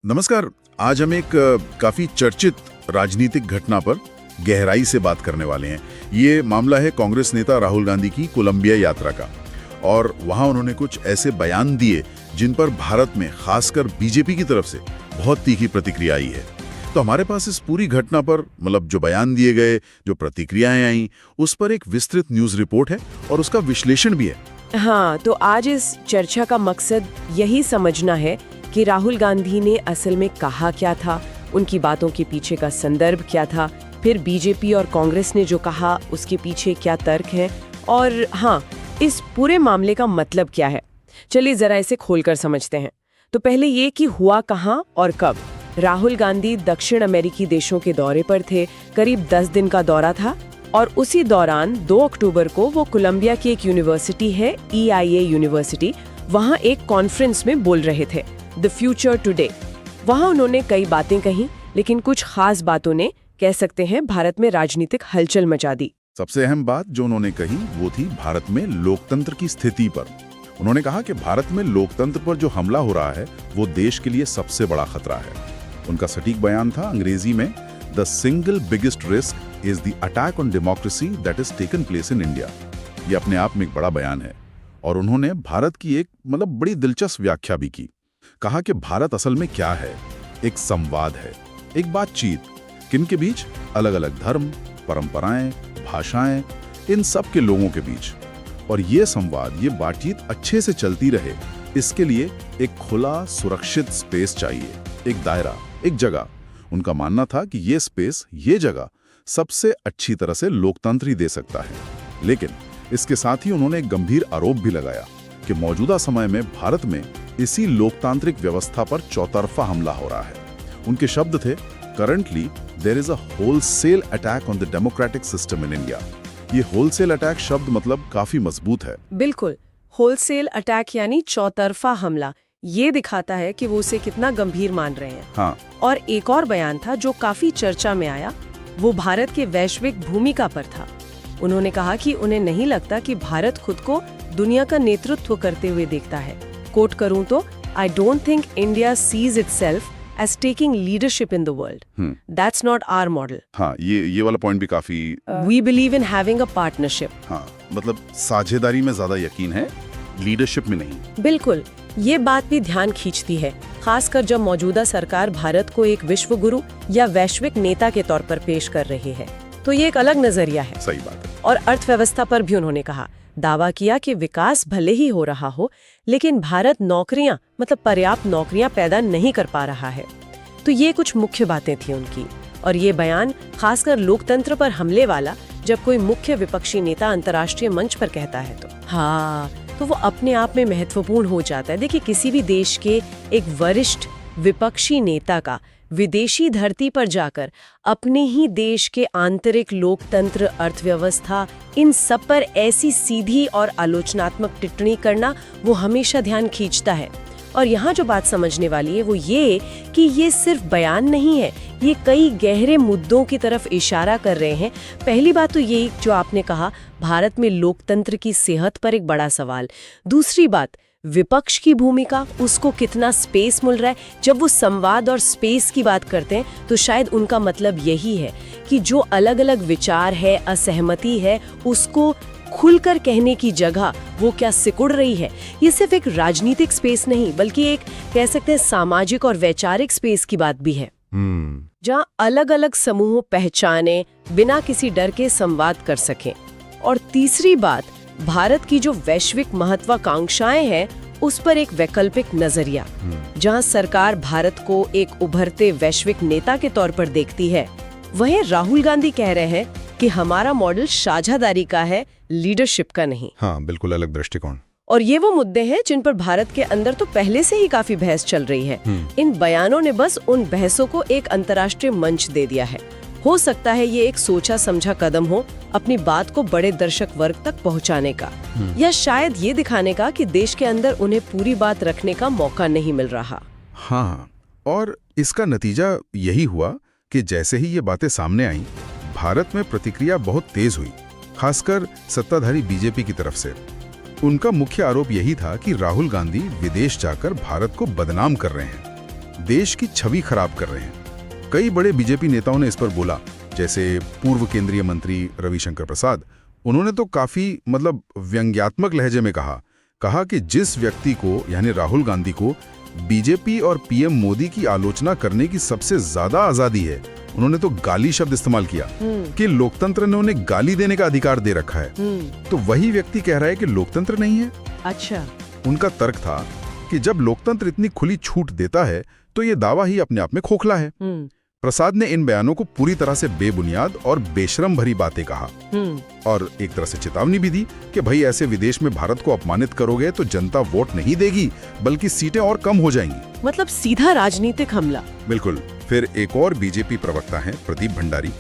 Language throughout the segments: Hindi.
नमस्कार। आज हम एक काफी चर्चित राजनीतिक घटना पर गहराई से बात करने वाले हैं। ये मामला है कांग्रेस नेता राहुल गांधी की कोलंबिया यात्रा का, और वहां उन्होंने कुछ ऐसे बयान दिए जिन पर भारत में खासकर बीजेपी की तरफ से बहुत तीखी प्रतिक्रिया आई है। तो हमारे पास इस पूरी घटना पर जो बयान दिए गए, जो प्रतिक्रियाएं आई, उस पर एक विस्तृत न्यूज रिपोर्ट है और उसका विश्लेषण भी है। हाँ, तो आज इस चर्चा का मकसद यही समझना है कि राहुल गांधी ने असल में कहा क्या था, उनकी बातों के पीछे का संदर्भ क्या था, फिर बीजेपी और कांग्रेस ने जो कहा उसके पीछे क्या तर्क है, और हाँ, इस पूरे मामले का मतलब क्या है। चलिए जरा इसे खोलकर समझते हैं। तो पहले ये कि हुआ कहाँ और कब। राहुल गांधी दक्षिण अमेरिकी देशों के दौरे पर थे। करीब 10 दिन का दौरा था और उसी दौरान 2 अक्टूबर को वो कोलंबिया की एक यूनिवर्सिटी है, EIA यूनिवर्सिटी, वहाँ एक कॉन्फ्रेंस में बोल रहे थे, द फ्यूचर टुडे। वहाँ उन्होंने कई बातें कही, लेकिन कुछ खास बातों ने, कह सकते हैं, भारत में राजनीतिक हलचल मचा दी। सबसे अहम बात जो उन्होंने कही वो थी भारत में लोकतंत्र की स्थिति पर। उन्होंने कहा कि भारत में लोकतंत्र पर जो हमला हो रहा है वो देश के लिए सबसे बड़ा खतरा है। उनका सटीक बयान था अंग्रेजी में, the single biggest risk is the attack on democracy that is taken place in India. ये अपने आप में एक बड़ा बयान है, और उन्होंने भारत की एक बड़ी दिलचस्प व्याख्या भी की। कहा कि भारत असल में क्या है, एक संवाद है, एक बातचीत, किनके बीच, अलग अलग धर्म, परंपराएं, भाषाएं, इन सब के लोगों के बीच। और ये संवाद, ये बातचीत अच्छे से चलती रहे, इसके लिए एक खुला सुरक्षित स्पेस चाहिए, एक दायरा, एक जगह। उनका मानना था कि ये स्पेस, ये जगह सबसे अच्छी तरह से लोकतंत्र ही दे सकता है। लेकिन इसके साथ ही उन्होंने एक गंभीर आरोप भी लगाया कि मौजूदा समय में भारत में इसी लोकतांत्रिक व्यवस्था पर चौतरफा हमला हो रहा है। उनके शब्द थे, currently there is a wholesale attack on the democratic system in India. ये होलसेल अटैक शब्द काफी मजबूत है। बिल्कुल, होलसेल अटैक यानी चौतरफा हमला। ये दिखाता है कि वो उसे कितना गंभीर मान रहे हैं। हाँ। और एक और बयान था जो काफी चर्चा में आया, वो भारत के वैश्विक भूमिका पर था। उन्होंने कहा कि उन्हें नहीं लगता कि भारत खुद को दुनिया का नेतृत्व करते हुए देखता है। कोट करूं तो, I don't think India sees itself as taking leadership in the world. That's not our model. हाँ, ये वाला पॉइंट भी काफी। We believe in having a partnership. हाँ, साझेदारी में ज्यादा यकीन है, लीडरशिप में नहीं। बिल्कुल, ये बात भी ध्यान खींचती है, खासकर जब मौजूदा सरकार भारत को एक विश्व गुरु या वैश्विक नेता के तौर पर पेश कर रही है। तो ये एक अलग नजरिया है। सही बात है। और अर्थव्यवस्था पर भी उन्होंने कहा, दावा किया कि विकास भले ही हो रहा हो, लेकिन भारत नौकरियां, पर्याप्त नौकरियां पैदा नहीं कर पा रहा है। तो ये कुछ मुख्य बातें थी उनकी। और ये बयान खासकर लोकतंत्र पर हमले वाला, जब कोई मुख्य विपक्षी नेता अंतर्राष्ट्रीय मंच पर कहता है तो वो अपने आप में महत्वपूर्ण हो जाता है। देखिए, किसी भी देश के एक वरिष्ठ विपक्षी नेता का विदेशी धरती पर जाकर अपने ही देश के आंतरिक लोकतंत्र, अर्थव्यवस्था, इन सब पर ऐसी सीधी और आलोचनात्मक टिप्पणी करना, वो हमेशा ध्यान खींचता है। और यहाँ जो बात समझने वाली है वो ये कि ये सिर्फ बयान नहीं है, ये कई गहरे मुद्दों की तरफ इशारा कर रहे हैं। पहली बात तो ये जो आपने कहा, भारत में लोकतंत्र की सेहत पर एक बड़ा सवाल। दूसरी बात, विपक्ष की भूमिका, उसको कितना स्पेस मिल रहा है। जब वो संवाद और स्पेस की बात करते हैं तो शायद उनका मतलब यही है कि जो अलग अलग विचार है, असहमति है, उसको खुलकर कहने की जगह वो क्या सिकुड़ रही है। ये सिर्फ एक राजनीतिक स्पेस नहीं, बल्कि एक, कह सकते हैं, सामाजिक और वैचारिक स्पेस की बात भी है, जहाँ अलग अलग समूह पहचाने बिना किसी डर के संवाद कर सकें। और तीसरी बात, भारत की जो वैश्विक महत्वाकांक्षाएं हैं उस पर एक वैकल्पिक नजरिया, जहां सरकार भारत को एक उभरते वैश्विक नेता के तौर पर देखती है। वहीं राहुल गांधी कह रहे हैं कि हमारा मॉडल साझेदारी का है, लीडरशिप का नहीं। हाँ, बिल्कुल अलग दृष्टिकोण। और ये वो मुद्दे हैं जिन पर भारत के अंदर तो पहले से ही काफी बहस चल रही है। इन बयानों ने बस उन बहसों को एक अंतर्राष्ट्रीय मंच दे दिया है। हो सकता है ये एक सोचा समझा कदम हो अपनी बात को बड़े दर्शक वर्ग तक पहुंचाने का, या शायद ये दिखाने का कि देश के अंदर उन्हें पूरी बात रखने का मौका नहीं मिल रहा। हाँ, और इसका नतीजा यही हुआ कि जैसे ही ये बातें सामने आईं, भारत में प्रतिक्रिया बहुत तेज हुई, खासकर सत्ताधारी बीजेपी की तरफ से। उनका मुख्य आरोप यही था कि राहुल गांधी विदेश जाकर भारत को बदनाम कर रहे हैं। देश की छवि खराब कर रहे हैं। कई बड़े बीजेपी नेताओं ने इस पर बोला, जैसे पूर्व केंद्रीय मंत्री रविशंकर प्रसाद। उन्होंने तो काफी व्यंग्यात्मक लहजे में कहा कि जिस व्यक्ति को यानी राहुल गांधी को बीजेपी और पीएम मोदी की आलोचना करने की सबसे ज्यादा आजादी है, उन्होंने तो गाली शब्द इस्तेमाल किया कि लोकतंत्र ने उन्हें गाली देने का अधिकार दे रखा है। तो वही व्यक्ति कह रहा है कि लोकतंत्र नहीं है। अच्छा। उनका तर्क था कि जब लोकतंत्र इतनी खुली छूट देता है तो ये दावा ही अपने आप में खोखला है। प्रसाद ने इन बयानों को पूरी तरह से बेबुनियाद और बेशरम भरी बातें कहा और एक तरह से चेतावनी भी दी कि भाई ऐसे विदेश में भारत को अपमानित करोगे तो जनता वोट नहीं देगी बल्कि सीटें और कम हो जाएंगी। मतलब सीधा राजनीतिक हमला। बिल्कुल। फिर एक और बीजेपी प्रवक्ता हैं प्रदीप भंडारी,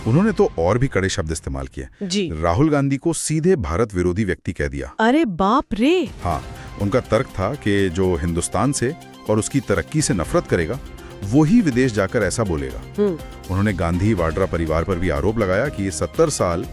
उन्होंने तो और भी कड़े शब्द इस्तेमाल किए जी। राहुल गांधी को सीधे भारत विरोधी व्यक्ति कह दिया। अरे बाप रे। हाँ, उनका तर्क था कि जो हिंदुस्तान से और उसकी तरक्की से नफरत करेगा वो ही विदेश जाकर ऐसा बोलेगा। उन्होंने गांधी वाड्रा परिवार पर भी आरोप लगाया कि ये 70 साल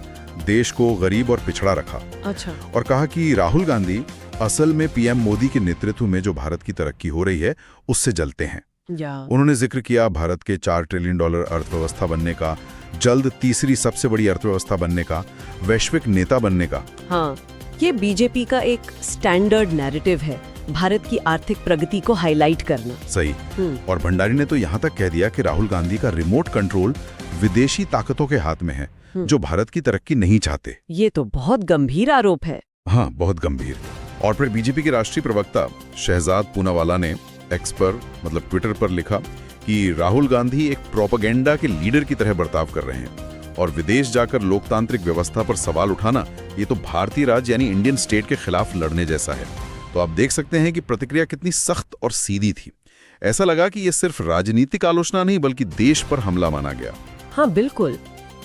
देश को गरीब और पिछड़ा रखा। अच्छा। और कहा कि राहुल गांधी असल में पीएम मोदी के नेतृत्व में जो भारत की तरक्की हो रही है उससे जलते हैं। उन्होंने जिक्र किया भारत के $4 ट्रिलियन अर्थव्यवस्था बनने का, जल्द तीसरी सबसे बड़ी अर्थव्यवस्था बनने का, वैश्विक नेता बनने का। हाँ, ये बीजेपी का एक स्टैंडर्ड नैरेटिव है, भारत की आर्थिक प्रगति को हाईलाइट करना। सही। और भंडारी ने तो यहाँ तक कह दिया कि राहुल गांधी का रिमोट कंट्रोल विदेशी ताकतों के हाथ में है जो भारत की तरक्की नहीं चाहते। ये तो बहुत गंभीर आरोप है। हाँ, बहुत गंभीर। और फिर बीजेपी के राष्ट्रीय प्रवक्ता शहजाद पूनावाला ने एक्स पर ट्विटर पर लिखा कि राहुल गांधी एक प्रोपेगेंडा के लीडर की तरह बर्ताव कर रहे हैं और विदेश जाकर लोकतांत्रिक व्यवस्था पर सवाल उठाना ये तो भारतीय राज्य यानी इंडियन स्टेट के खिलाफ लड़ने जैसा है। तो आप देख सकते हैं कि प्रतिक्रिया कितनी सख्त और सीधी थी। ऐसा लगा कि ये सिर्फ राजनीतिक आलोचना नहीं बल्कि देश पर हमला माना गया। हाँ बिल्कुल,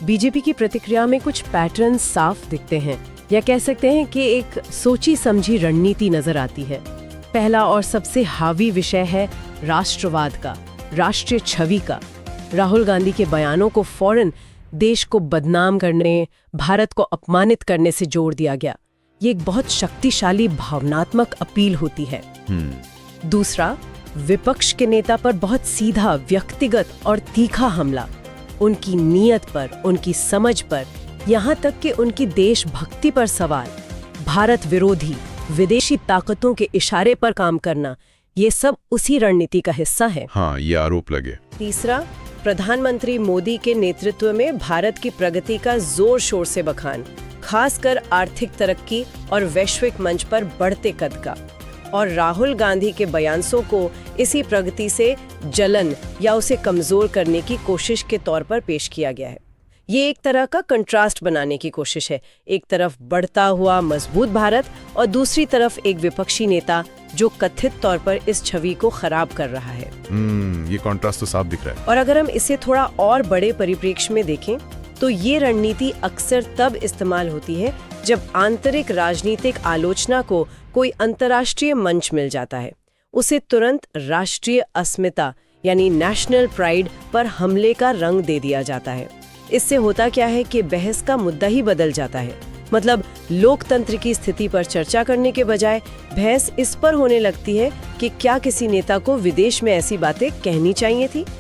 बीजेपी की प्रतिक्रिया में कुछ पैटर्न साफ दिखते हैं, या कह सकते हैं कि एक सोची समझी रणनीति नजर आती है। पहला और सबसे हावी विषय है राष्ट्रवाद का, राष्ट्रीय छवि का। राहुल गांधी के बयानों को फौरन देश को बदनाम करने, भारत को अपमानित करने से जोड़ दिया गया। ये एक बहुत शक्तिशाली भावनात्मक अपील होती है। दूसरा, विपक्ष के नेता पर बहुत सीधा, व्यक्तिगत और तीखा हमला, उनकी नीयत पर, उनकी समझ पर, यहाँ तक कि उनकी देशभक्ति पर सवाल, भारत विरोधी, विदेशी ताकतों के इशारे पर काम करना, ये सब उसी रणनीति का हिस्सा है। हाँ, ये आरोप लगे। तीसरा, प्रधानमंत्री मोदी के नेतृत्व में भारत की प्रगति का जोर शोर से बखान, खासकर आर्थिक तरक्की और वैश्विक मंच पर बढ़ते कद का, और राहुल गांधी के बयानों को इसी प्रगति से जलन या उसे कमजोर करने की कोशिश के तौर पर पेश किया गया है। ये एक तरह का कंट्रास्ट बनाने की कोशिश है, एक तरफ बढ़ता हुआ मजबूत भारत और दूसरी तरफ एक विपक्षी नेता जो कथित तौर पर इस छवि को खराब कर रहा है। ये कंट्रास्ट तो साफ दिख रहा है। और अगर हम इसे थोड़ा और बड़े परिप्रेक्ष्य में देखें तो ये रणनीति अक्सर तब इस्तेमाल होती है जब आंतरिक राजनीतिक आलोचना को कोई अंतर्राष्ट्रीय मंच मिल जाता है। उसे तुरंत राष्ट्रीय अस्मिता यानी नेशनल प्राइड पर हमले का रंग दे दिया जाता है। इससे होता क्या है कि बहस का मुद्दा ही बदल जाता है। लोकतंत्र की स्थिति पर चर्चा करने के बजाय बहस इस पर होने लगती है कि क्या किसी नेता को विदेश में ऐसी बातें कहनी चाहिए थी।